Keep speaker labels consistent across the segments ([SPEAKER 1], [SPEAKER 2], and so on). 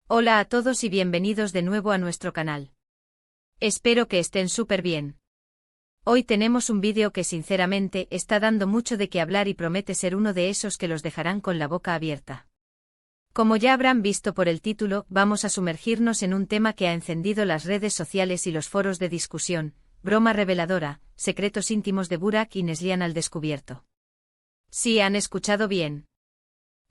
[SPEAKER 1] Hola a todos y bienvenidos de nuevo a nuestro canal. Espero que estén súper bien. Hoy tenemos un vídeo que sinceramente está dando mucho de qué hablar y promete ser uno de esos que los dejarán con la boca abierta. Como ya habrán visto por el título, vamos a sumergirnos en un tema que ha encendido las redes sociales y los foros de discusión: broma reveladora, secretos íntimos de Burak y Neslihan al descubierto. Sí, han escuchado bien.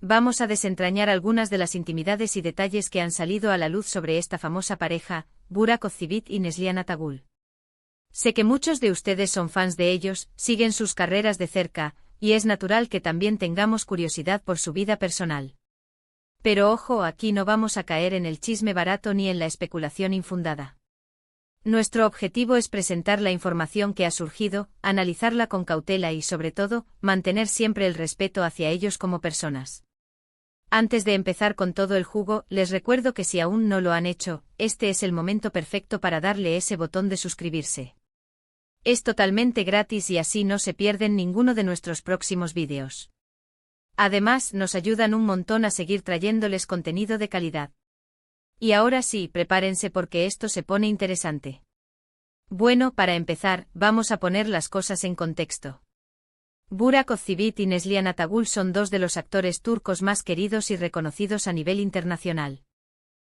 [SPEAKER 1] Vamos a desentrañar algunas de las intimidades y detalles que han salido a la luz sobre esta famosa pareja, Burak Ozcevic y Neslihan Atagul. Sé que muchos de ustedes son fans de ellos, siguen sus carreras de cerca, y es natural que también tengamos curiosidad por su vida personal. Pero ojo, aquí no vamos a caer en el chisme barato ni en la especulación infundada. Nuestro objetivo es presentar la información que ha surgido, analizarla con cautela y, sobre todo, mantener siempre el respeto hacia ellos como personas. Antes de empezar con todo el jugo, les recuerdo que si aún no lo han hecho, este es el momento perfecto para darle ese botón de suscribirse. Es totalmente gratis y así no se pierden ninguno de nuestros próximos vídeos. Además, nos ayudan un montón a seguir trayéndoles contenido de calidad. Y ahora sí, prepárense porque esto se pone interesante. Bueno, para empezar, vamos a poner las cosas en contexto. Burak Ozcevic y Neslihan Atagul son dos de los actores turcos más queridos y reconocidos a nivel internacional.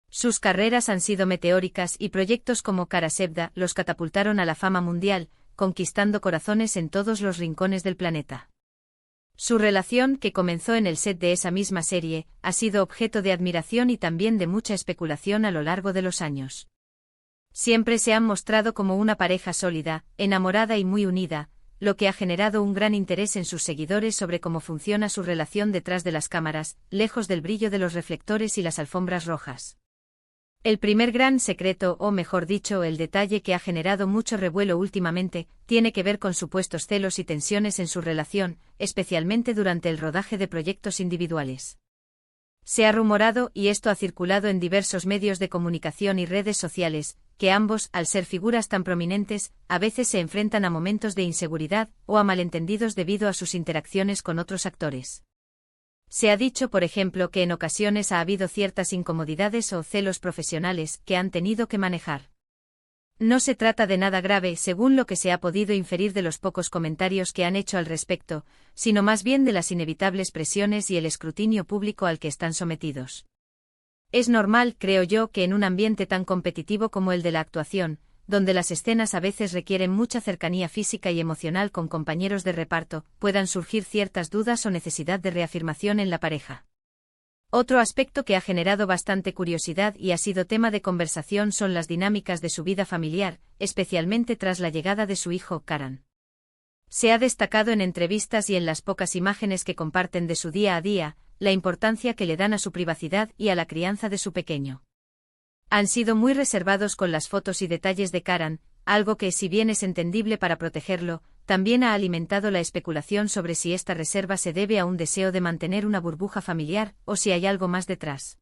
[SPEAKER 1] Sus carreras han sido meteóricas y proyectos como Kara Sevda los catapultaron a la fama mundial, conquistando corazones en todos los rincones del planeta. Su relación, que comenzó en el set de esa misma serie, ha sido objeto de admiración y también de mucha especulación a lo largo de los años. Siempre se han mostrado como una pareja sólida, enamorada y muy unida, lo que ha generado un gran interés en sus seguidores sobre cómo funciona su relación detrás de las cámaras, lejos del brillo de los reflectores y las alfombras rojas. El primer gran secreto, o mejor dicho, el detalle que ha generado mucho revuelo últimamente, tiene que ver con supuestos celos y tensiones en su relación, especialmente durante el rodaje de proyectos individuales. Se ha rumorado, y esto ha circulado en diversos medios de comunicación y redes sociales, que ambos, al ser figuras tan prominentes, a veces se enfrentan a momentos de inseguridad o a malentendidos debido a sus interacciones con otros actores. Se ha dicho, por ejemplo, que en ocasiones ha habido ciertas incomodidades o celos profesionales que han tenido que manejar. No se trata de nada grave, según lo que se ha podido inferir de los pocos comentarios que han hecho al respecto, sino más bien de las inevitables presiones y el escrutinio público al que están sometidos. Es normal, creo yo, que en un ambiente tan competitivo como el de la actuación, donde las escenas a veces requieren mucha cercanía física y emocional con compañeros de reparto, puedan surgir ciertas dudas o necesidad de reafirmación en la pareja. Otro aspecto que ha generado bastante curiosidad y ha sido tema de conversación son las dinámicas de su vida familiar, especialmente tras la llegada de su hijo, Karan. Se ha destacado en entrevistas y en las pocas imágenes que comparten de su día a día, la importancia que le dan a su privacidad y a la crianza de su pequeño. Han sido muy reservados con las fotos y detalles de Karan, algo que, si bien es entendible para protegerlo, también ha alimentado la especulación sobre si esta reserva se debe a un deseo de mantener una burbuja familiar o si hay algo más detrás.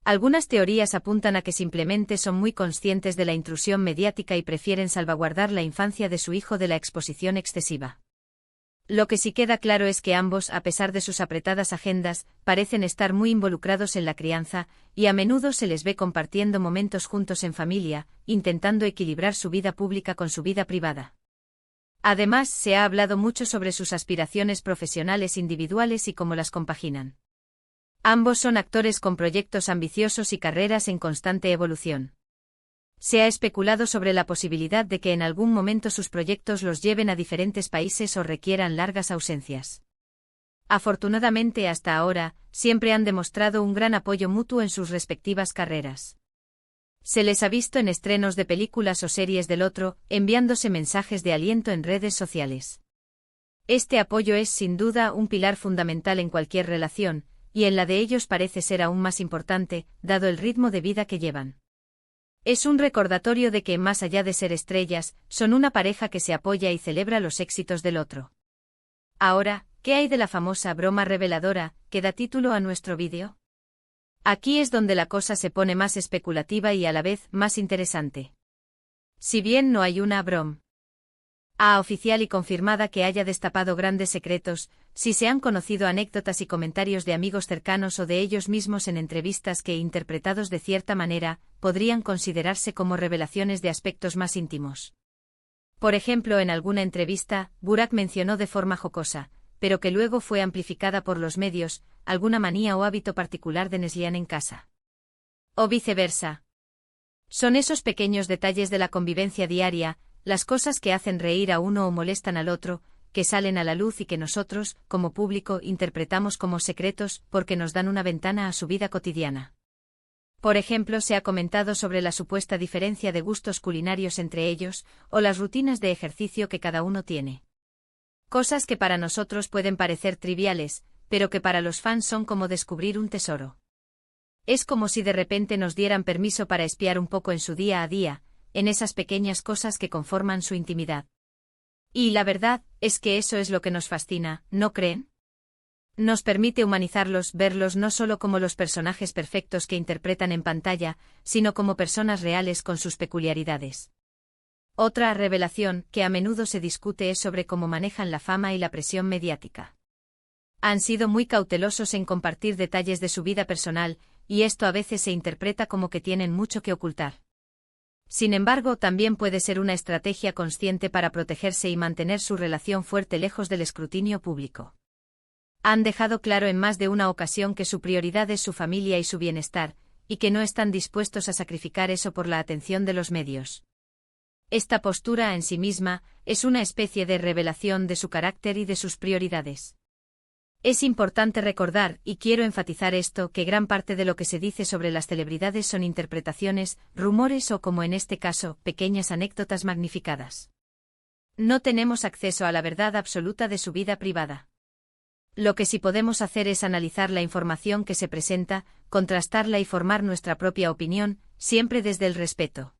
[SPEAKER 1] Algunas teorías apuntan a que simplemente son muy conscientes de la intrusión mediática y prefieren salvaguardar la infancia de su hijo de la exposición excesiva. Lo que sí queda claro es que ambos, a pesar de sus apretadas agendas, parecen estar muy involucrados en la crianza, y a menudo se les ve compartiendo momentos juntos en familia, intentando equilibrar su vida pública con su vida privada. Además, se ha hablado mucho sobre sus aspiraciones profesionales individuales y cómo las compaginan. Ambos son actores con proyectos ambiciosos y carreras en constante evolución. Se ha especulado sobre la posibilidad de que en algún momento sus proyectos los lleven a diferentes países o requieran largas ausencias. Afortunadamente, hasta ahora, siempre han demostrado un gran apoyo mutuo en sus respectivas carreras. Se les ha visto en estrenos de películas o series del otro, enviándose mensajes de aliento en redes sociales. Este apoyo es sin duda un pilar fundamental en cualquier relación, y en la de ellos parece ser aún más importante, dado el ritmo de vida que llevan. Es un recordatorio de que, más allá de ser estrellas, son una pareja que se apoya y celebra los éxitos del otro. Ahora, ¿qué hay de la famosa broma reveladora, que da título a nuestro vídeo? Aquí es donde la cosa se pone más especulativa y a la vez más interesante. Si bien no hay una broma A oficial y confirmada que haya destapado grandes secretos, si se han conocido anécdotas y comentarios de amigos cercanos o de ellos mismos en entrevistas que, interpretados de cierta manera, podrían considerarse como revelaciones de aspectos más íntimos. Por ejemplo, en alguna entrevista, Burak mencionó de forma jocosa, pero que luego fue amplificada por los medios, alguna manía o hábito particular de Neslihan en casa. O viceversa. Son esos pequeños detalles de la convivencia diaria, las cosas que hacen reír a uno o molestan al otro, que salen a la luz y que nosotros, como público, interpretamos como secretos porque nos dan una ventana a su vida cotidiana. Por ejemplo, se ha comentado sobre la supuesta diferencia de gustos culinarios entre ellos, o las rutinas de ejercicio que cada uno tiene. Cosas que para nosotros pueden parecer triviales, pero que para los fans son como descubrir un tesoro. Es como si de repente nos dieran permiso para espiar un poco en su día a día, en esas pequeñas cosas que conforman su intimidad. Y la verdad es que eso es lo que nos fascina, ¿no creen? Nos permite humanizarlos, verlos no solo como los personajes perfectos que interpretan en pantalla, sino como personas reales con sus peculiaridades. Otra revelación que a menudo se discute es sobre cómo manejan la fama y la presión mediática. Han sido muy cautelosos en compartir detalles de su vida personal, y esto a veces se interpreta como que tienen mucho que ocultar. Sin embargo, también puede ser una estrategia consciente para protegerse y mantener su relación fuerte lejos del escrutinio público. Han dejado claro en más de una ocasión que su prioridad es su familia y su bienestar, y que no están dispuestos a sacrificar eso por la atención de los medios. Esta postura en sí misma es una especie de revelación de su carácter y de sus prioridades. Es importante recordar, y quiero enfatizar esto, que gran parte de lo que se dice sobre las celebridades son interpretaciones, rumores o, como en este caso, pequeñas anécdotas magnificadas. No tenemos acceso a la verdad absoluta de su vida privada. Lo que sí podemos hacer es analizar la información que se presenta, contrastarla y formar nuestra propia opinión, siempre desde el respeto.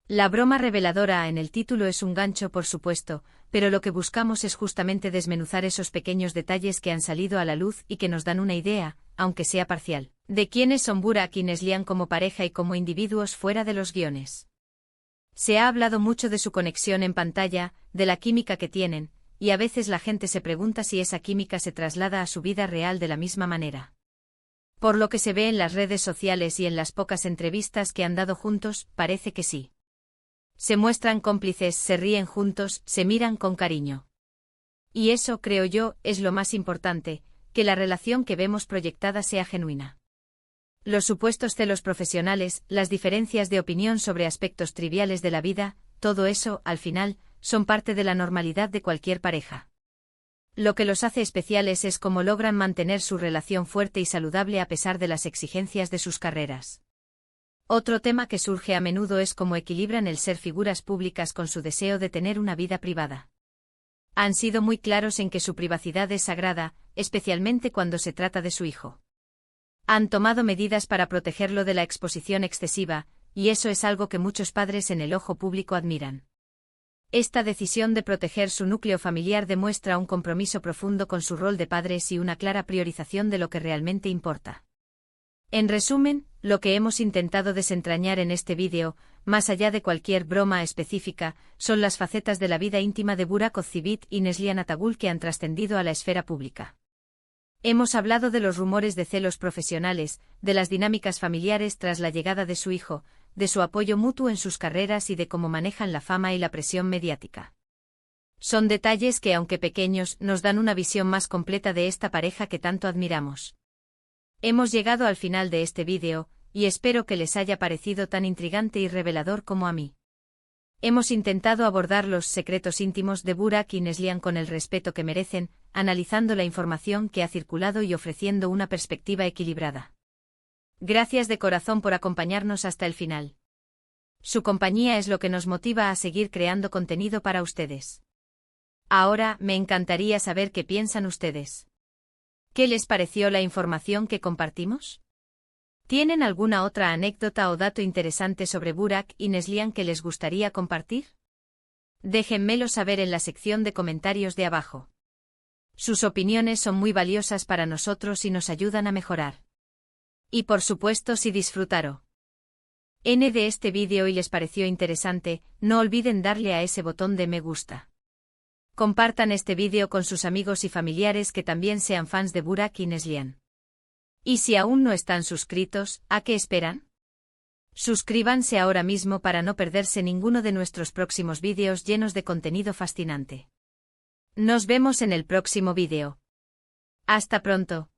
[SPEAKER 1] La broma reveladora en el título es un gancho, por supuesto, pero lo que buscamos es justamente desmenuzar esos pequeños detalles que han salido a la luz y que nos dan una idea, aunque sea parcial, de quiénes son Burak y Neslihan como pareja y como individuos fuera de los guiones. Se ha hablado mucho de su conexión en pantalla, de la química que tienen, y a veces la gente se pregunta si esa química se traslada a su vida real de la misma manera. Por lo que se ve en las redes sociales y en las pocas entrevistas que han dado juntos, parece que sí. Se muestran cómplices, se ríen juntos, se miran con cariño. Y eso, creo yo, es lo más importante, que la relación que vemos proyectada sea genuina. Los supuestos celos profesionales, las diferencias de opinión sobre aspectos triviales de la vida, todo eso, al final, son parte de la normalidad de cualquier pareja. Lo que los hace especiales es cómo logran mantener su relación fuerte y saludable a pesar de las exigencias de sus carreras. Otro tema que surge a menudo es cómo equilibran el ser figuras públicas con su deseo de tener una vida privada. Han sido muy claros en que su privacidad es sagrada, especialmente cuando se trata de su hijo. Han tomado medidas para protegerlo de la exposición excesiva, y eso es algo que muchos padres en el ojo público admiran. Esta decisión de proteger su núcleo familiar demuestra un compromiso profundo con su rol de padres y una clara priorización de lo que realmente importa. En resumen, lo que hemos intentado desentrañar en este vídeo, más allá de cualquier broma específica, son las facetas de la vida íntima de Burak Ozcerbay y Neslihan Atagul que han trascendido a la esfera pública. Hemos hablado de los rumores de celos profesionales, de las dinámicas familiares tras la llegada de su hijo, de su apoyo mutuo en sus carreras y de cómo manejan la fama y la presión mediática. Son detalles que, aunque pequeños, nos dan una visión más completa de esta pareja que tanto admiramos. Hemos llegado al final de este vídeo, y espero que les haya parecido tan intrigante y revelador como a mí. Hemos intentado abordar los secretos íntimos de Burak y Neslihan con el respeto que merecen, analizando la información que ha circulado y ofreciendo una perspectiva equilibrada. Gracias de corazón por acompañarnos hasta el final. Su compañía es lo que nos motiva a seguir creando contenido para ustedes. Ahora, me encantaría saber qué piensan ustedes. ¿Qué les pareció la información que compartimos? ¿Tienen alguna otra anécdota o dato interesante sobre Burak y Neslihan que les gustaría compartir? Déjenmelo saber en la sección de comentarios de abajo. Sus opiniones son muy valiosas para nosotros y nos ayudan a mejorar. Y por supuesto, si disfrutaron de este vídeo y les pareció interesante, no olviden darle a ese botón de me gusta. Compartan este vídeo con sus amigos y familiares que también sean fans de Burak y Neslihan. Y si aún no están suscritos, ¿a qué esperan? Suscríbanse ahora mismo para no perderse ninguno de nuestros próximos vídeos llenos de contenido fascinante. Nos vemos en el próximo vídeo. Hasta pronto.